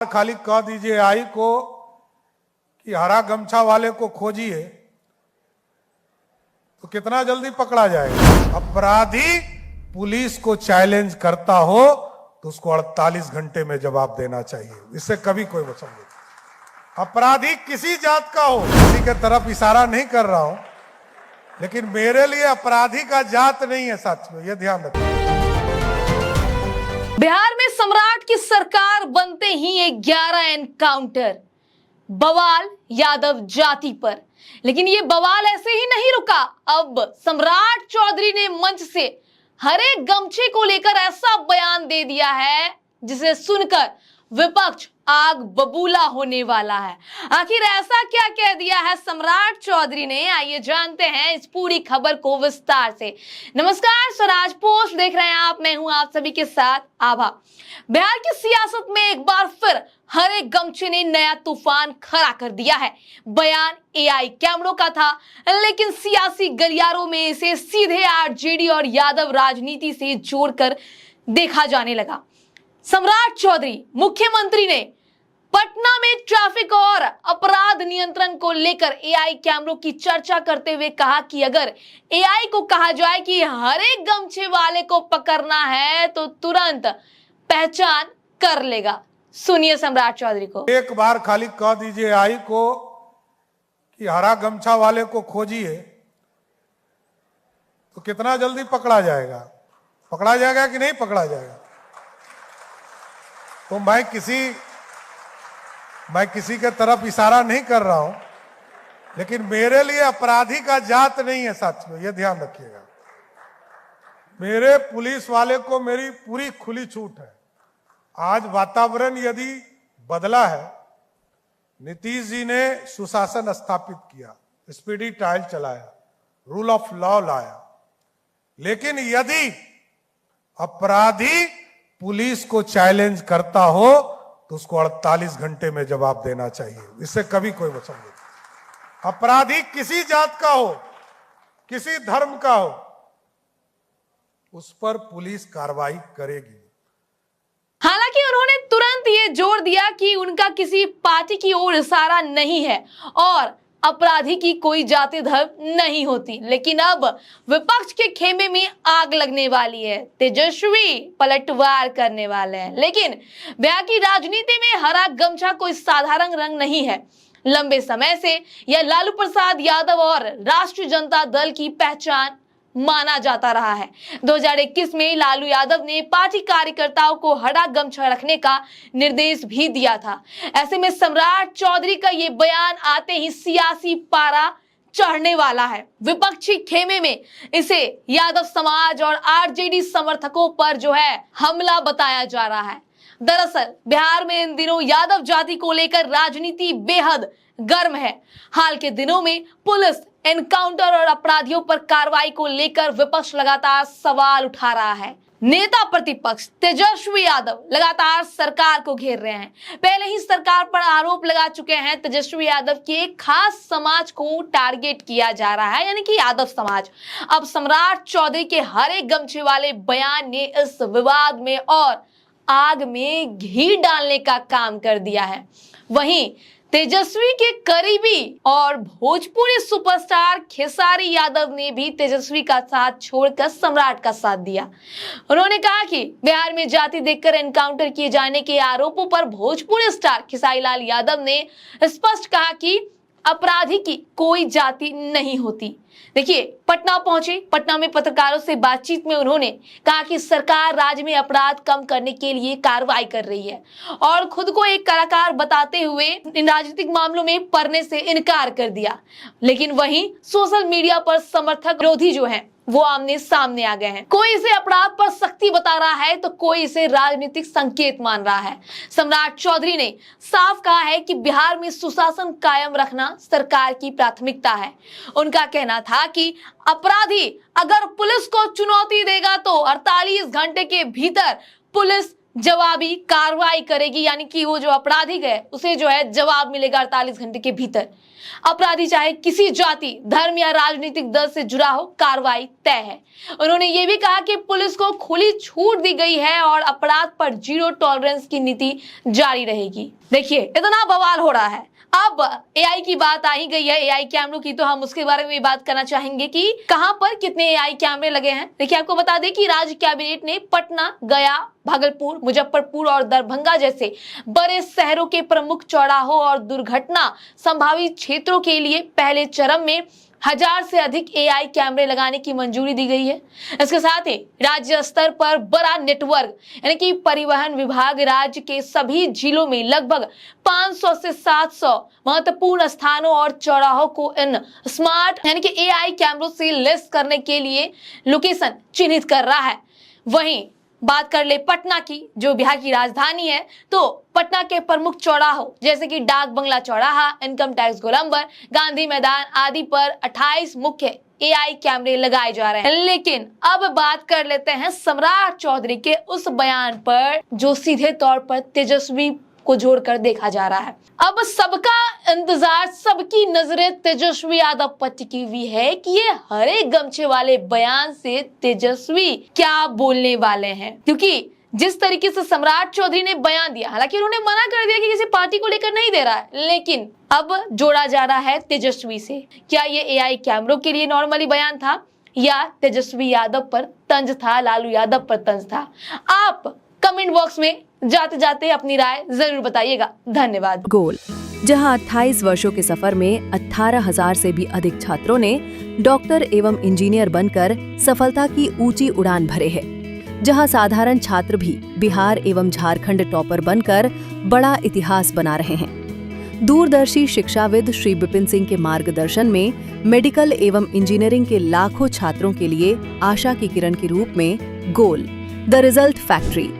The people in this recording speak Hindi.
खाली कह दीजिए आई को कि हरा गमछा वाले को खोजिए तो कितना जल्दी पकड़ा जाएगा। अपराधी पुलिस को चैलेंज करता हो तो उसको 48 घंटे में जवाब देना चाहिए, इससे कभी कोई बचा नहीं। अपराधी किसी जात का हो, किसी के तरफ इशारा नहीं कर रहा हूं, लेकिन मेरे लिए अपराधी का जात नहीं है साथियों, यह ध्यान रखिए। बिहार में सम्राट की सरकार बनते ही 11 एनकाउंटर, बवाल यादव जाति पर। लेकिन ये बवाल ऐसे ही नहीं रुका। अब सम्राट चौधरी ने मंच से हरे गमछे को लेकर ऐसा बयान दे दिया है जिसे सुनकर विपक्ष आग बबूला होने वाला है। आखिर ऐसा क्या कह दिया है सम्राट चौधरी ने, आइए जानते हैं इस पूरी खबर को विस्तार से। नमस्कार, स्वराज पोस्ट देख रहे हैं आप, मैं हूं आप सभी के साथ आभा। बिहार की सियासत में एक बार फिर हरे गमछे ने नया तूफान खड़ा कर दिया है। बयान एआई कैमरों का था, लेकिन सियासी गलियारों में इसे सीधे आरजेडी और यादव राजनीति से जोड़कर देखा जाने लगा। सम्राट चौधरी मुख्यमंत्री ने पटना में ट्रैफिक और अपराध नियंत्रण को लेकर एआई कैमरों की चर्चा करते हुए कहा कि अगर एआई को कहा जाए कि हरे गमछे वाले को पकड़ना है तो तुरंत पहचान कर लेगा। सुनिए सम्राट चौधरी को। एक बार खाली कह दीजिए आई को कि हरा गमछा वाले को खोजिए तो कितना जल्दी पकड़ा जाएगा। पकड़ा जाएगा कि नहीं पकड़ा जाएगा। तो मैं किसी के तरफ इशारा नहीं कर रहा हूं, लेकिन मेरे लिए अपराधी का जात नहीं है साथियों, यह ध्यान रखिएगा। मेरे पुलिस वाले को मेरी पूरी खुली छूट है। आज वातावरण यदि बदला है, नीतीश जी ने सुशासन स्थापित किया, स्पीडी ट्रायल चलाया, रूल ऑफ लॉ लाया, लेकिन यदि अपराधी पुलिस को चैलेंज करता हो तो उसको 48 घंटे में जवाब देना चाहिए, इससे कभी कोई बचा नहीं। अपराधी किसी जात का हो, किसी धर्म का हो, उस पर पुलिस कार्रवाई करेगी। हालांकि उन्होंने तुरंत ये जोर दिया कि उनका किसी पार्टी की ओर इशारा नहीं है और अपराधी की कोई जाति धर्म नहीं होती। लेकिन अब विपक्ष के खेमे में आग लगने वाली है, तेजस्वी पलटवार करने वाले हैं। लेकिन बिहार की राजनीति में हरा गमछा कोई साधारण रंग नहीं है। लंबे समय से यह लालू प्रसाद यादव और राष्ट्रीय जनता दल की पहचान माना जाता रहा है। 2021 में लालू यादव ने पार्टी कार्यकर्ताओं को हरा गमछा रखने का निर्देश भी दिया था। ऐसे में सम्राट चौधरी का ये बयान आते ही सियासी पारा चढ़ने वाला है। विपक्षी खेमे में इसे यादव समाज और आरजेडी समर्थकों पर जो है हमला बताया जा रहा है। दरअसल बिहार में इन दिनों यादव जाति को लेकर राजनीति बेहद गर्म है। हाल के दिनों में पुलिस एनकाउंटर और अपराधियों पर कार्रवाई को लेकर विपक्ष लगातार सवाल उठा रहा है। नेता प्रतिपक्ष तेजस्वी यादव लगातार सरकार को घेर रहे हैं। पहले ही सरकार पर आरोप लगा चुके हैं तेजस्वी यादव के एक खास समाज को टारगेट किया जा रहा है, यानी कि यादव समाज। अब सम्राट चौधरी के हरे गमछे वाले बयान ने इस विवाद में और आग में घी डालने का काम कर दिया है। वहीं तेजस्वी के करीबी और भोजपुरी सुपरस्टार खेसारी यादव ने भी तेजस्वी का साथ छोड़कर सम्राट का साथ दिया। उन्होंने कहा कि बिहार में जाति देखकर एनकाउंटर किए जाने के आरोपों पर भोजपुरी स्टार खेसारी लाल यादव ने स्पष्ट कहा कि अपराधी की कोई जाति नहीं होती। देखिए, पटना पहुंचे, पटना में पत्रकारों से बातचीत में उन्होंने कहा कि सरकार राज्य में अपराध कम करने के लिए कार्रवाई कर रही है और खुद को एक कलाकार बताते हुए इन राजनीतिक मामलों में पढ़ने से इनकार कर दिया। लेकिन वहीं सोशल मीडिया पर समर्थक विरोधी जो हैं वो आमने सामने आ गए हैं। कोई इसे अपराध पर सख्ती बता रहा है तो कोई इसे राजनीतिक संकेत मान रहा है। सम्राट चौधरी ने साफ कहा है कि बिहार में सुशासन कायम रखना सरकार की प्राथमिकता है। उनका कहना था कि अपराधी अगर पुलिस को चुनौती देगा तो 48 घंटे के भीतर पुलिस जवाबी कार्रवाई करेगी, यानी कि वो जो अपराधी है उसे जो है जवाब मिलेगा 48 घंटे के भीतर। अपराधी चाहे किसी जाति, धर्म या राजनीतिक दल से जुड़ा हो, कार्रवाई तय है। उन्होंने ये भी कहा कि पुलिस को खुली छूट दी गई है और अपराध पर जीरो टॉलरेंस की नीति जारी रहेगी। देखिए, इतना बवाल हो रहा है। अब एआई की बात आ ही गई है, एआई कैमरों की, तो हम उसके बारे में भी बात करना चाहेंगे कि कहां पर कितने एआई कैमरे लगे हैं। देखिए, आपको बता दें कि राज्य कैबिनेट ने पटना, गया, भागलपुर, मुजफ्फरपुर और दरभंगा जैसे बड़े शहरों के प्रमुख चौराहों और दुर्घटना संभावित क्षेत्रों के लिए पहले चरण में 1000 से अधिक एआई कैमरे लगाने की मंजूरी दी गई है। इसके साथ ही राज्य स्तर पर बड़ा नेटवर्क, यानी कि परिवहन विभाग राज्य के सभी जिलों में लगभग 500 से 700 महत्वपूर्ण स्थानों और चौराहों को इन स्मार्ट यानी कि एआई कैमरों से लेस करने के लिए लोकेशन चिन्हित कर रहा है। वहीं बात कर ले पटना की, जो बिहार की राजधानी है, तो पटना के प्रमुख चौराहों जैसे कि डाक बंगला चौराहा, इनकम टैक्स गोलंबर, गांधी मैदान आदि पर 28 मुख्य एआई कैमरे लगाए जा रहे हैं। लेकिन अब बात कर लेते हैं सम्राट चौधरी के उस बयान पर जो सीधे तौर पर तेजस्वी को जोड़कर देखा जा रहा है। अब सबका इंतजार, सबकी नजरें तेजस्वी यादव पर टिकी हुई है कि ये हरे गमछे वाले बयान से तेजस्वी क्या बोलने वाले हैं, क्योंकि जिस तरीके से सम्राट चौधरी ने बयान दिया, हालांकि उन्होंने मना कर दिया कि किसी पार्टी को लेकर नहीं दे रहा है, लेकिन अब जोड़ा जा रहा है तेजस्वी से। क्या ये एआई कैमरों के लिए नॉर्मली बयान था या तेजस्वी यादव पर तंज था, लालू यादव पर तंज था? आप कमेंट बॉक्स में जाते जाते अपनी राय जरूर बताइएगा। धन्यवाद। गोल, जहां 28 वर्षों के सफर में 18,000 से भी अधिक छात्रों ने डॉक्टर एवं इंजीनियर बनकर सफलता की ऊंची उड़ान भरे है, जहां साधारण छात्र भी बिहार एवं झारखंड टॉपर बनकर बड़ा इतिहास बना रहे हैं। दूरदर्शी शिक्षाविद श्री विपिन सिंह के मार्गदर्शन में मेडिकल एवं इंजीनियरिंग के लाखों छात्रों के लिए आशा की किरण के रूप में गोल, द रिजल्ट फैक्ट्री